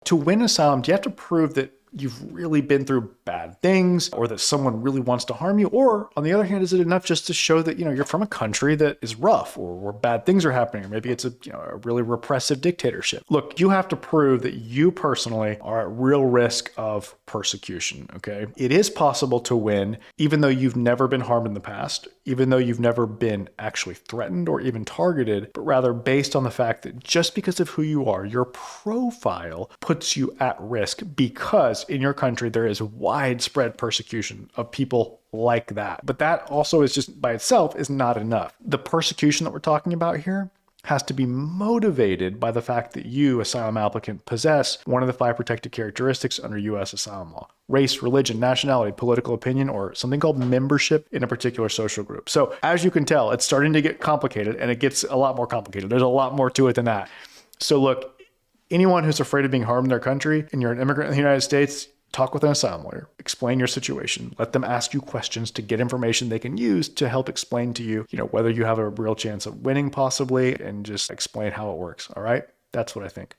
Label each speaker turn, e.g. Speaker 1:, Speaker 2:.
Speaker 1: To win asylum, do you have to prove that you've really been through bad things or that someone really wants to harm you? Or on the other hand, is it enough just to show that, you're from a country that is rough or where bad things are happening, or maybe it's a really repressive dictatorship? Look, you have to prove that you personally are at real risk of persecution, okay? It is possible to win even though you've never been harmed in the past, even though you've never been actually threatened or even targeted, but rather based on the fact that just because of who you are, your profile puts you at risk because in your country there is widespread persecution of people like that. But that also is just by itself is not enough. The persecution that we're talking about here has to be motivated by the fact that you, asylum applicant, possess one of the 5 protected characteristics under U.S. asylum law: race, religion, nationality, political opinion, or something called membership in a particular social group. So as you can tell, it's starting to get complicated, and it gets a lot more complicated. There's a lot more to it than that. So look, anyone who's afraid of being harmed in their country and you're an immigrant in the United States, talk with an asylum lawyer, explain your situation, let them ask you questions to get information they can use to help explain to you, whether you have a real chance of winning possibly, and just explain how it works. All right. That's what I think.